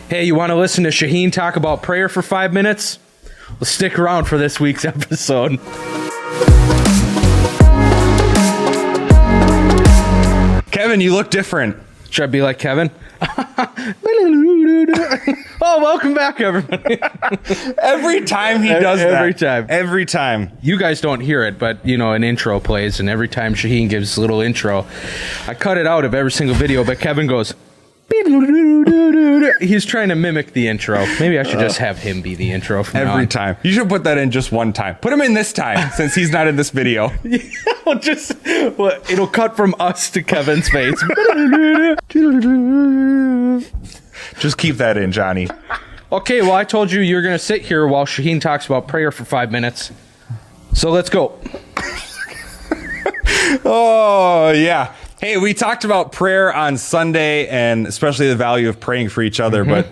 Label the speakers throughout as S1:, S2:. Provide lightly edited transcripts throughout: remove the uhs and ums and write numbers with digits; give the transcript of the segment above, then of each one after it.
S1: Hey, you want to listen to Shaheen talk about prayer for 5 minutes? Well, stick around for this week's episode.
S2: Kevin, you look different.
S1: Should I be like Kevin? Oh, welcome back, everybody.
S2: Every time he does that.
S1: Every time. You guys don't hear it, but, an intro plays, and every time Shaheen gives a little intro, I cut it out of every single video, but Kevin goes... He's trying to mimic the intro. Maybe I should just have him be the intro from now
S2: every
S1: on.
S2: time. You should put that in just one time. Put him in this time since he's not in this video.
S1: It'll cut from us to Kevin's face.
S2: Just keep that in, Johnny.
S1: Okay, well, I told you were going to sit here while Shaheen talks about prayer for 5 minutes. So let's go.
S2: Oh, yeah. Hey, we talked about prayer on Sunday and especially the value of praying for each other. But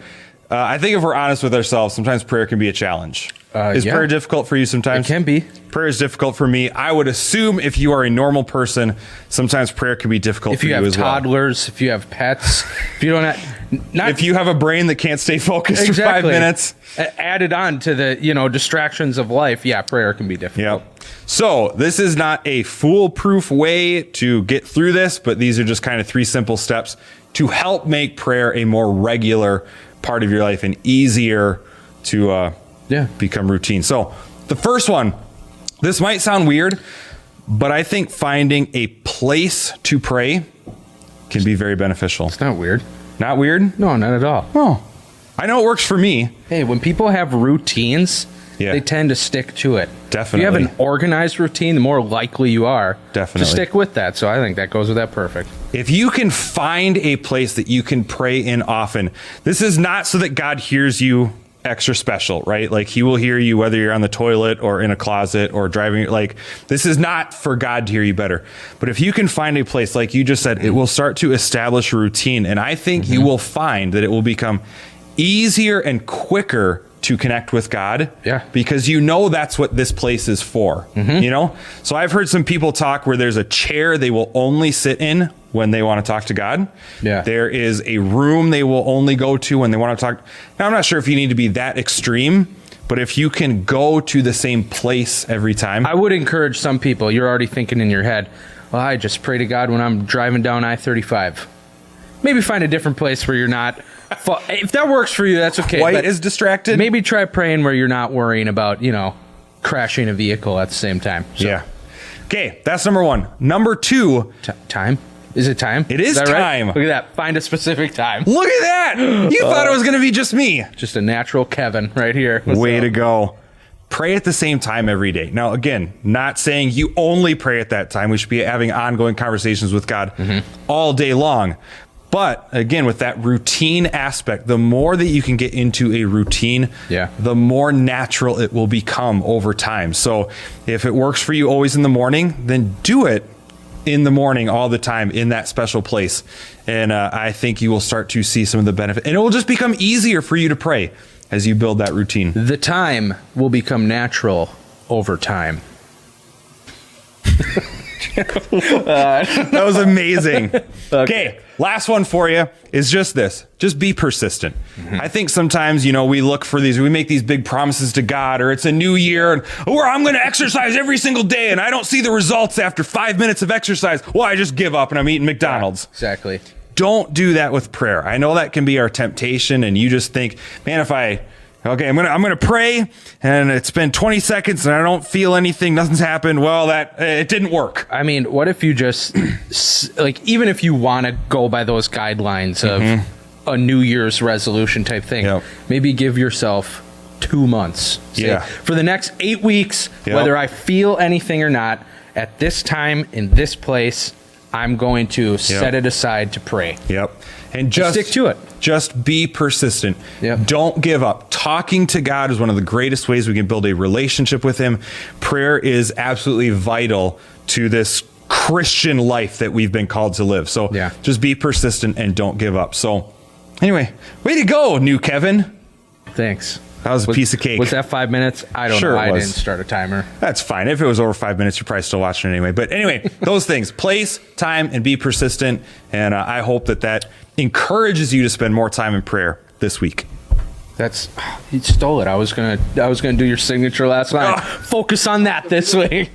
S2: I think if we're honest with ourselves, sometimes prayer can be a challenge. Is prayer difficult for you sometimes?
S1: It can be.
S2: Prayer is difficult for me. I would assume if you are a normal person, sometimes prayer can be difficult for you as well.
S1: If you have toddlers, if you have pets, if you don't have...
S2: if you have a brain that can't stay focused for 5 minutes.
S1: Added on to the, distractions of life, prayer can be difficult.
S2: Yep. So this is not a foolproof way to get through this, but these are just kind of 3 simple steps to help make prayer a more regular part of your life and easier to become routine. So the first one, this might sound weird, but I think finding a place to pray can be very beneficial.
S1: It's not weird.
S2: Not weird?
S1: No, not at all.
S2: Oh, I know it works for me.
S1: Hey, when people have routines, they tend to stick to it.
S2: Definitely.
S1: If you have an organized routine, the more likely you are to stick with that. So I think that goes with that perfect.
S2: If you can find a place that you can pray in often, this is not so that God hears you extra special, right? Like he will hear you whether you're on the toilet or in a closet or driving. Like this is not for God to hear you better. But if you can find a place, like you just said, it will start to establish a routine. And I think you will find that it will become easier and quicker to connect with God.
S1: Yeah.
S2: Because that's what this place is for. So I've heard some people talk where there's a chair they will only sit in when they want to talk to God.
S1: Yeah.
S2: There is a room they will only go to when they want to talk. Now, I'm not sure if you need to be that extreme, but if you can go to the same place every time.
S1: I would encourage some people, you're already thinking in your head, well, I just pray to God when I'm driving down I-35. Maybe find a different place where you're not. If that works for you, that's okay.
S2: Quite as distracted.
S1: Maybe try praying where you're not worrying about, crashing a vehicle at the same time. So.
S2: Yeah. Okay, that's number 1. Number 2.
S1: Time? Is it time?
S2: It is time.
S1: Right? Look at that. Find a specific time.
S2: Look at that. You thought it was going to be just me.
S1: Just a natural Kevin right here.
S2: Way to go. Pray at the same time every day. Now, again, not saying you only pray at that time. We should be having ongoing conversations with God all day long. But again, with that routine aspect, the more that you can get into a routine, the more natural it will become over time. So if it works for you always in the morning, then do it in the morning all the time in that special place. And I think you will start to see some of the benefit. And it will just become easier for you to pray as you build that routine.
S1: The time will become natural over time.
S2: That was amazing. Okay, last one for you is just this. Just be persistent. I think sometimes, we look for we make these big promises to God, or it's a new year, and I'm going to exercise every single day, and I don't see the results after 5 minutes of exercise. Well, I just give up and I'm eating McDonald's.
S1: Yeah, exactly.
S2: Don't do that with prayer. I know that can be our temptation, and you just think, man, I'm gonna pray, and it's been 20 seconds, and I don't feel anything. Nothing's happened. Well, it didn't work.
S1: I mean, what if you just even if you want to go by those guidelines of a New Year's resolution type thing, maybe give yourself 2 months. Say, for the next 8 weeks, whether I feel anything or not, at this time in this place, I'm going to set it aside to pray. And just stick to it.
S2: Just be persistent. Don't give up. Talking to God is one of the greatest ways we can build a relationship with him. Prayer is absolutely vital to this Christian life that we've been called to live. So just be persistent and don't give up. So anyway, way to go, new Kevin.
S1: Thanks.
S2: That was a piece of cake.
S1: Was that 5 minutes? I don't know. I didn't start a timer.
S2: That's fine. If it was over 5 minutes, you're probably still watching it anyway. But anyway, those things, place, time, and be persistent. And I hope that encourages you to spend more time in prayer this week?
S1: That's you stole it. I was gonna do your signature last line. Focus on that this week.